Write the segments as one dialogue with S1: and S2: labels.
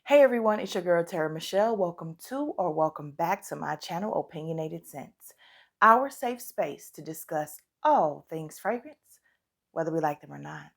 S1: Hey everyone, it's your girl TeraMichelle. Welcome to or welcome back to my channel, Opinionated Scents, our safe space to discuss all things fragrance, whether we like them or not.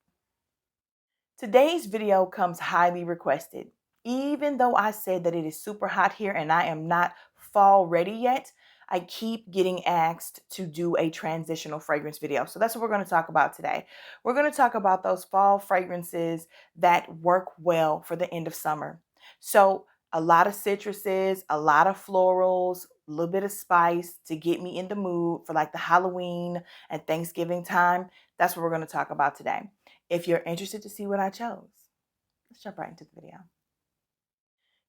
S1: Today's video comes highly requested. Even though I said that it is super hot here and I am not fall ready yet, I keep getting asked to do a transitional fragrance video. So that's what we're going to talk about today. We're going to talk about those fall fragrances that work well for the end of summer. So a lot of citruses, a lot of florals, a little bit of spice to get me in the mood for like the Halloween and Thanksgiving time. That's what we're going to talk about today. If you're interested to see what I chose, let's jump right into the video.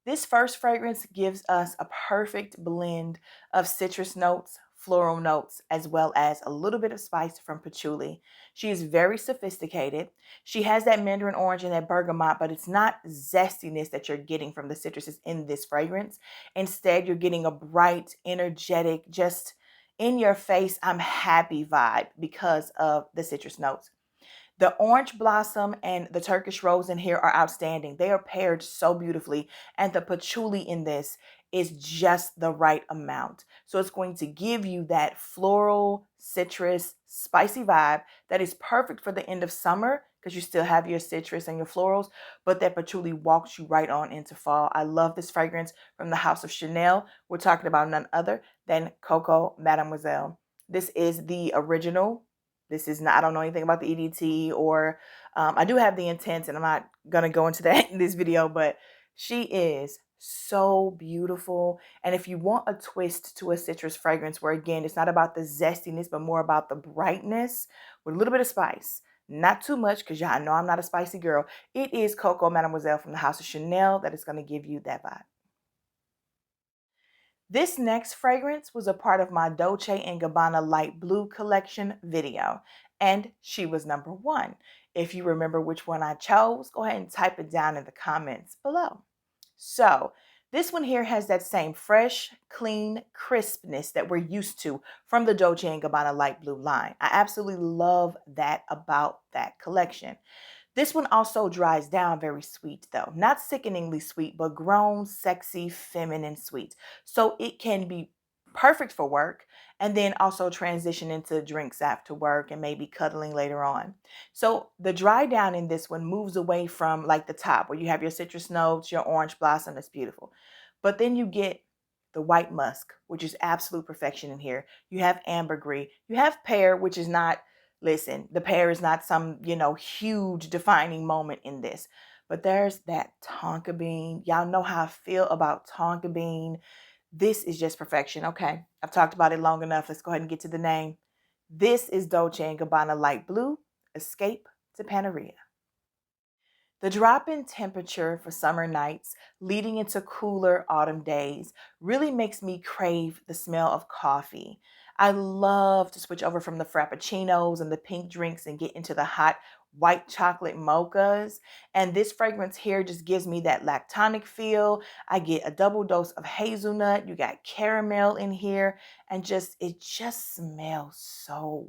S1: This first fragrance gives us a perfect blend of citrus notes, floral notes, as well as a little bit of spice from patchouli. She is very sophisticated. She has that mandarin orange and that bergamot, but it's not zestiness that you're getting from the citruses in this fragrance. Instead, you're getting a bright, energetic, just in your face, I'm happy vibe because of the citrus notes. The orange blossom and the Turkish rose in here are outstanding. They are paired so beautifully. And the patchouli in this is just the right amount. So it's going to give you that floral, citrus, spicy vibe that is perfect for the end of summer because you still have your citrus and your florals, but that patchouli walks you right on into fall. I love this fragrance from the House of Chanel. We're talking about none other than Coco Mademoiselle. This is the original. This is not, I don't know anything about the EDT or I do have the Intense, and I'm not going to go into that in this video, but she is so beautiful. And if you want a twist to a citrus fragrance where, again, it's not about the zestiness, but more about the brightness with a little bit of spice, not too much because y'all know I'm not a spicy girl, it is Coco Mademoiselle from the House of Chanel that is going to give you that vibe. This next fragrance was a part of my Dolce & Gabbana Light Blue collection video, and she was number one. If you remember which one I chose, go ahead and type it down in the comments below. So this one here has that same fresh, clean crispness that we're used to from the Dolce & Gabbana Light Blue line. I absolutely love that about that collection. This one also dries down very sweet though. Not sickeningly sweet, but grown, sexy, feminine sweet. So it can be perfect for work and then also transition into drinks after work and maybe cuddling later on. So the dry down in this one moves away from like the top where you have your citrus notes, your orange blossom, that's beautiful. But then you get the white musk, which is absolute perfection in here. You have ambergris, you have pear, which is not. Listen, the pear is not some, huge defining moment in this. But there's that tonka bean. Y'all know how I feel about tonka bean. This is just perfection. Okay, I've talked about it long enough. Let's go ahead and get to the name. This is Dolce & Gabbana Light Blue, Escape to Paneria. The drop in temperature for summer nights leading into cooler autumn days really makes me crave the smell of coffee. I love to switch over from the frappuccinos and the pink drinks and get into the hot white chocolate mochas. And this fragrance here just gives me that lactonic feel. I get a double dose of hazelnut. You got caramel in here, and it just smells so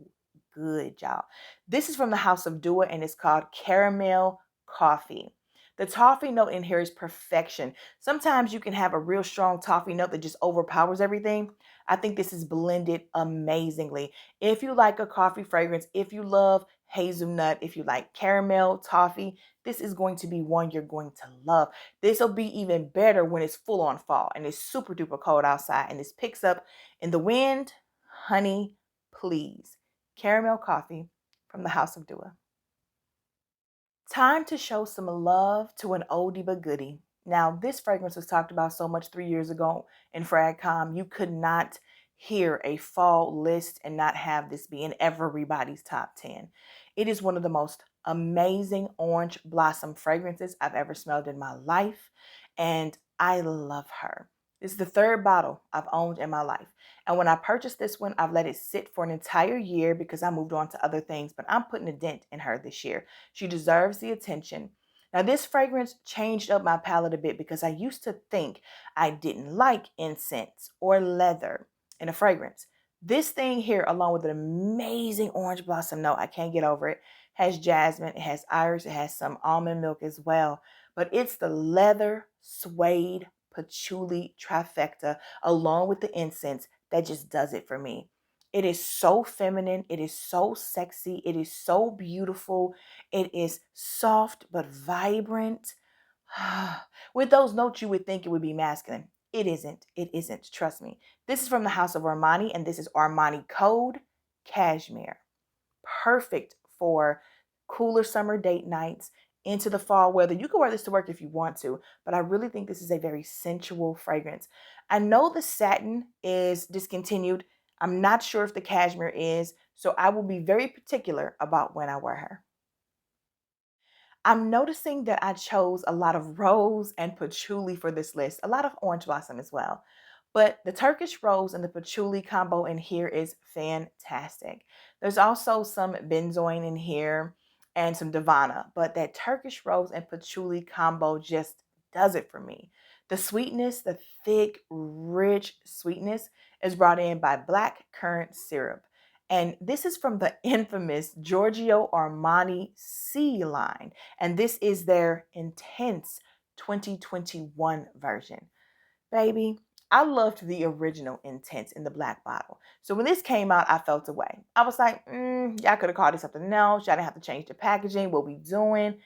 S1: good, y'all. This is from the House of Dua and it's called Caramel Coffee. The toffee note in here is perfection. Sometimes you can have a real strong toffee note that just overpowers everything. I think this is blended amazingly. If you like a coffee fragrance, if you love hazelnut, if you like caramel, toffee, this is going to be one you're going to love. This will be even better when it's full on fall and it's super duper cold outside and this picks up in the wind. Honey, please. Caramel Coffee from the House of Dua. Time to show some love to an oldie but goodie. Now, this fragrance was talked about so much 3 years ago in FragCom. You could not hear a fall list and not have this be in everybody's top 10. It is one of the most amazing orange blossom fragrances I've ever smelled in my life, and I love her. This is the third bottle I've owned in my life. And when I purchased this one, I've let it sit for an entire year because I moved on to other things, but I'm putting a dent in her this year. She deserves the attention. Now, this fragrance changed up my palette a bit because I used to think I didn't like incense or leather in a fragrance. This thing here, along with an amazing orange blossom note, I can't get over it, has jasmine, it has iris, it has some almond milk as well. But it's the leather suede patchouli trifecta along with the incense that just does it for me. It is so feminine. It is so sexy. It is so beautiful. It is soft but vibrant. With those notes, you would think it would be masculine. It isn't. It isn't. Trust me. This is from the house of Armani, and this is Armani Code Cashmere. Perfect for cooler summer date nights into the fall weather. You can wear this to work if you want to, but I really think this is a very sensual fragrance. I know the satin is discontinued. I'm not sure if the cashmere is, so I will be very particular about when I wear her. I'm noticing that I chose a lot of rose and patchouli for this list, a lot of orange blossom as well. But the Turkish rose and the patchouli combo in here is fantastic. There's also some benzoin in here and some Davana, but that Turkish rose and patchouli combo just does it for me. The sweetness, the thick, rich sweetness is brought in by black currant syrup. And this is from the infamous Giorgio Armani C line. And this is their intense 2021 version. Baby, I loved the original Intense in the black bottle. So when this came out, I felt away. I was like, y'all could have called it something else. Y'all didn't have to change the packaging. What we doing?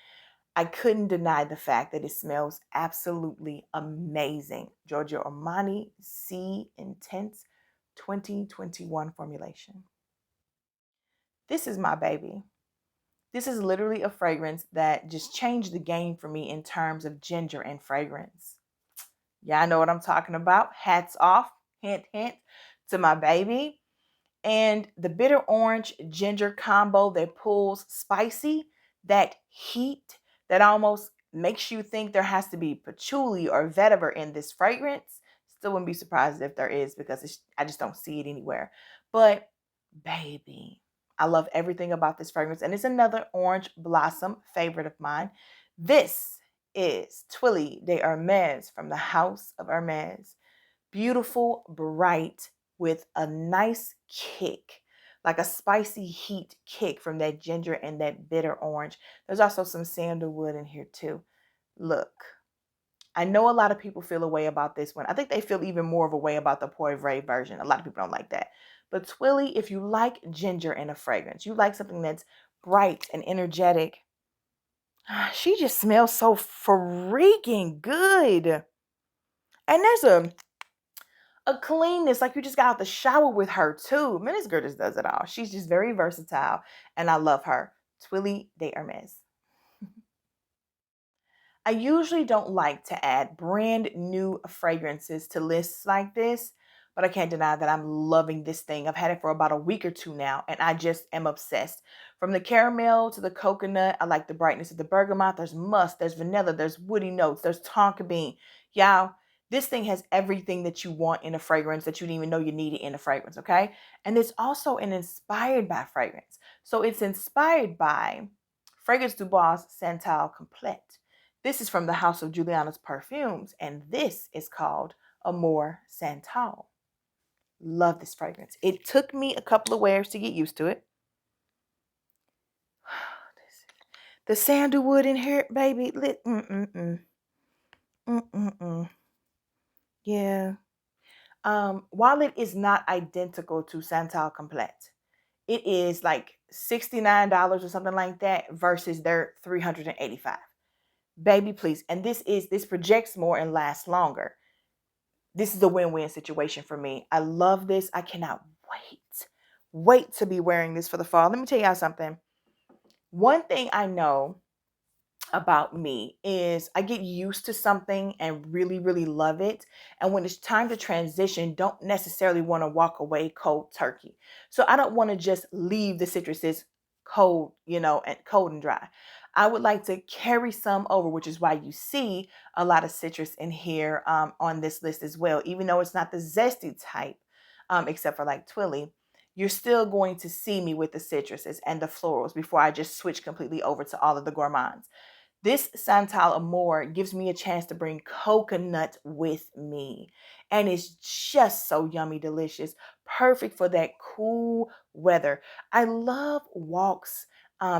S1: I couldn't deny the fact that it smells absolutely amazing. Giorgio Armani C Intense 2021 formulation. This is my baby. This is literally a fragrance that just changed the game for me in terms of ginger and fragrance. Y'all know what I'm talking about. Hats off, hint, hint, to my baby. And the bitter orange ginger combo that pulls spicy, that heat that almost makes you think there has to be patchouli or vetiver in this fragrance. Still wouldn't be surprised if there is because I just don't see it anywhere. But baby, I love everything about this fragrance. And it's another orange blossom favorite of mine. This is Twilly de Hermes from the House of Hermes. Beautiful, bright, with a nice kick, like a spicy heat kick from that ginger and that bitter orange. There's also some sandalwood in here too. Look, I know a lot of people feel a way about this one. I think they feel even more of a way about the Poivre version. A lot of people don't like that. But Twilly, if you like ginger in a fragrance, you like something that's bright and energetic, she just smells so freaking good. And there's a cleanness, like you just got out the shower with her too. Man, this girl just does it all. She's just very versatile, and I love her. Twilly de Hermes. I usually don't like to add brand new fragrances to lists like this, but I can't deny that I'm loving this thing. I've had it for about a week or two now, and I just am obsessed. From the caramel to the coconut, I like the brightness of the bergamot. There's musk, there's vanilla, there's woody notes, there's tonka bean. Y'all, this thing has everything that you want in a fragrance that you didn't even know you needed in a fragrance, okay? And it's also an inspired by fragrance. So it's inspired by Fragrance du Bois Santal Complete. This is from the house of Juliana's Perfumes, and this is called Amour Santal. Love this fragrance. It took me a couple of wears to get used to it. The sandalwood in here, baby. Yeah. While it is not identical to Santal Complete, it is like $69 or something like that versus their $385. Baby, please. And this projects more and lasts longer. This is a win-win situation for me. I love this. I cannot wait to be wearing this for the fall. Let me tell y'all something. One thing I know about me is I get used to something and really, really love it. And when it's time to transition, don't necessarily want to walk away cold turkey. So I don't want to just leave the citruses cold, and cold and dry. I would like to carry some over, which is why you see a lot of citrus in here on this list as well. Even though it's not the zesty type, except for like Twilly, you're still going to see me with the citruses and the florals before I just switch completely over to all of the gourmands. This Santal Amor gives me a chance to bring coconut with me. And it's just so yummy delicious. Perfect for that cool weather. I love walks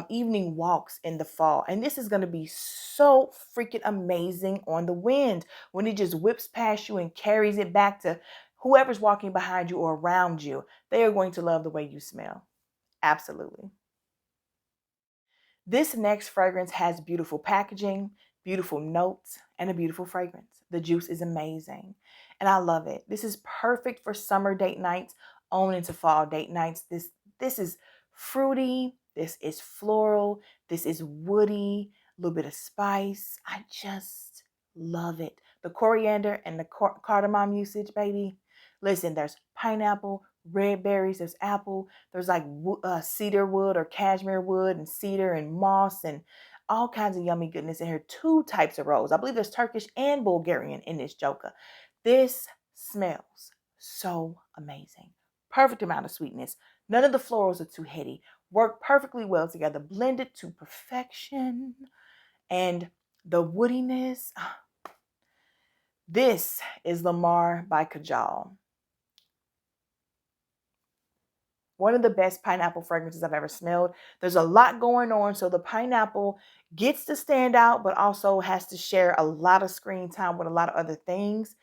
S1: evening walks in the fall. And this is going to be so freaking amazing on the wind when it just whips past you and carries it back to whoever's walking behind you or around you. They are going to love the way you smell. Absolutely. This next fragrance has beautiful packaging, beautiful notes, and a beautiful fragrance. The juice is amazing, and I love it. This is perfect for summer date nights, on into fall date nights. This is fruity. This is floral. This is woody. A little bit of spice. I just love it. The coriander and the cardamom usage, baby. Listen, there's pineapple, red berries, there's apple, there's like cedar wood or cashmere wood and cedar and moss and all kinds of yummy goodness in here. Two types of rose. I believe there's Turkish and Bulgarian in this joker. This smells so amazing. Perfect amount of sweetness. None of the florals are too heady. Work perfectly well together. Blended to perfection. And the woodiness. This is Lamar by Kajal. One of the best pineapple fragrances I've ever smelled. There's a lot going on, so the pineapple gets to stand out, but also has to share a lot of screen time with a lot of other things.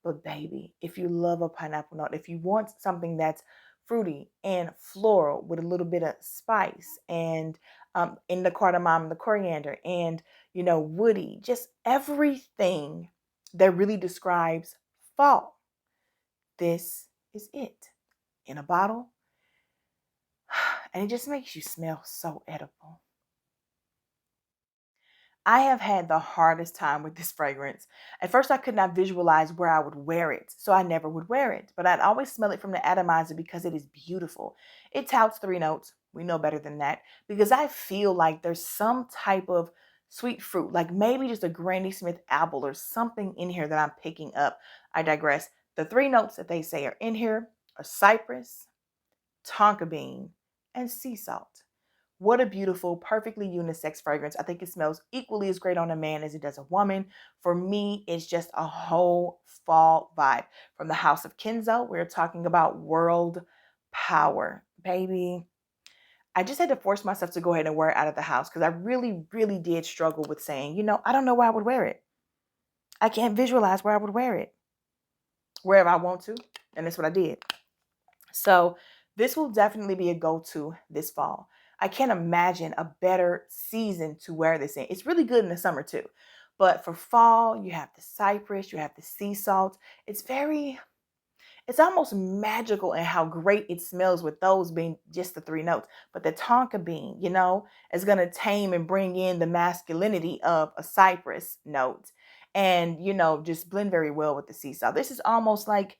S1: But baby, if you love a pineapple note, if you want something that's fruity and floral with a little bit of spice and in the cardamom, the coriander, and woody, just everything that really describes fall. This is it in a bottle. And it just makes you smell so edible. I have had the hardest time with this fragrance. At first, I could not visualize where I would wear it, so I never would wear it. But I'd always smell it from the atomizer because it is beautiful. It touts 3 notes. We know better than that because I feel like there's some type of sweet fruit, like maybe just a Granny Smith apple or something in here that I'm picking up. I digress. The 3 notes that they say are in here are cypress, tonka bean, and sea salt. What a beautiful, perfectly unisex fragrance. I think it smells equally as great on a man as it does a woman. For me, it's just a whole fall vibe. From the house of Kenzo, we're talking about world power. Baby, I just had to force myself to go ahead and wear it out of the house because I really, really did struggle with saying, I don't know where I would wear it. I can't visualize where I would wear it. Wherever I want to, and that's what I did. So this will definitely be a go-to this fall. I can't imagine a better season to wear this in. It's really good in the summer too. But for fall, you have the cypress, you have the sea salt. It's almost magical in how great it smells with those being just the 3 notes. But the tonka bean, is going to tame and bring in the masculinity of a cypress note and, just blend very well with the sea salt. This is almost like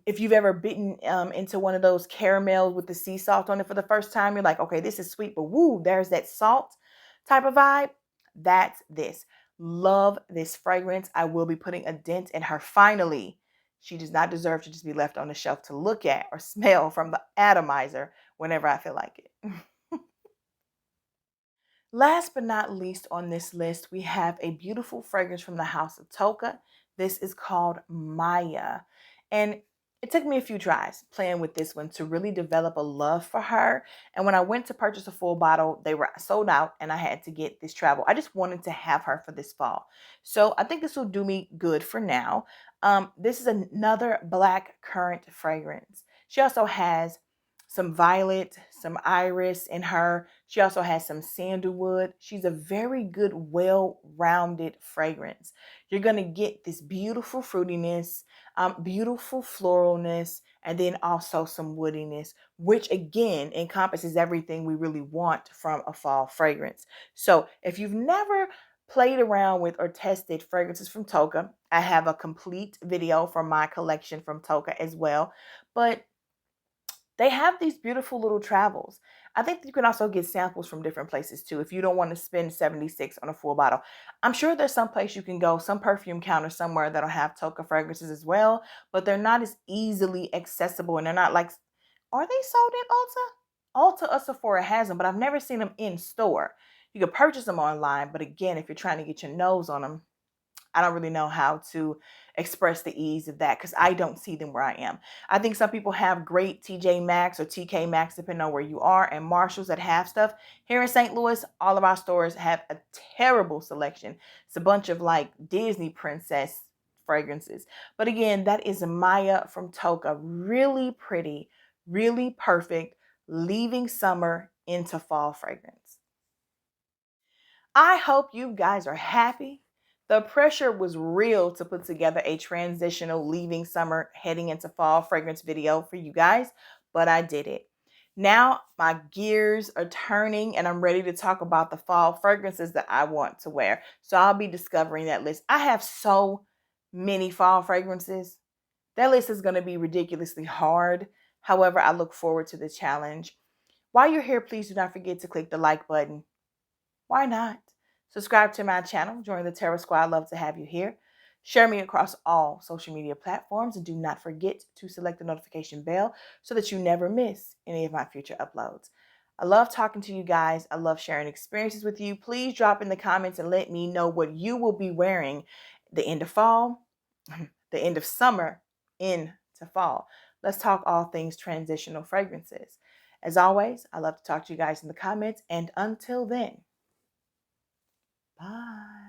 S1: if you've ever bitten into one of those caramels with the sea salt on it for the first time, you're like, okay, this is sweet, but woo, there's that salt type of vibe. That's this. Love this fragrance. I will be putting a dent in her finally. She does not deserve to just be left on the shelf to look at or smell from the atomizer whenever I feel like it. Last but not least on this list, we have a beautiful fragrance from the house of Toca. This is called Maya. And it took me a few tries playing with this one to really develop a love for her. And when I went to purchase a full bottle, they were sold out and I had to get this travel. I just wanted to have her for this fall. So I think this will do me good for now. This is another black currant fragrance. She also has some violet, some iris in her. She also has some sandalwood. She's a very good, well-rounded fragrance. You're going to get this beautiful fruitiness, beautiful floralness, and then also some woodiness, which again encompasses everything we really want from a fall fragrance. So if you've never played around with or tested fragrances from Toca, I have a complete video from my collection from Toca as well. But they have these beautiful little travels. I think you can also get samples from different places too if you don't want to spend 76 on a full bottle. I'm sure there's some place you can go, some perfume counter somewhere that'll have Toca fragrances as well, but they're not as easily accessible and they're not like, are they sold in Ulta? Ulta or Sephora has them, but I've never seen them in store. You can purchase them online, but again, if you're trying to get your nose on them, I don't really know how to express the ease of that because I don't see them where I am. I think some people have great TJ Maxx or TK Maxx, depending on where you are, and Marshalls that have stuff. Here in St. Louis, all of our stores have a terrible selection. It's a bunch of like Disney princess fragrances. But again, that is Maya from Toca. Really pretty, really perfect, leaving summer into fall fragrance. I hope you guys are happy. The pressure was real to put together a transitional leaving summer heading into fall fragrance video for you guys, but I did it. Now my gears are turning and I'm ready to talk about the fall fragrances that I want to wear. So I'll be discovering that list. I have so many fall fragrances. That list is going to be ridiculously hard. However, I look forward to the challenge. While you're here, please do not forget to click the like button. Why not? Subscribe to my channel. Join the Terra Squad. I'd love to have you here. Share me across all social media platforms. And do not forget to select the notification bell so that you never miss any of my future uploads. I love talking to you guys. I love sharing experiences with you. Please drop in the comments and let me know what you will be wearing the end of fall, the end of summer, into fall. Let's talk all things transitional fragrances. As always, I love to talk to you guys in the comments. And until then, bye.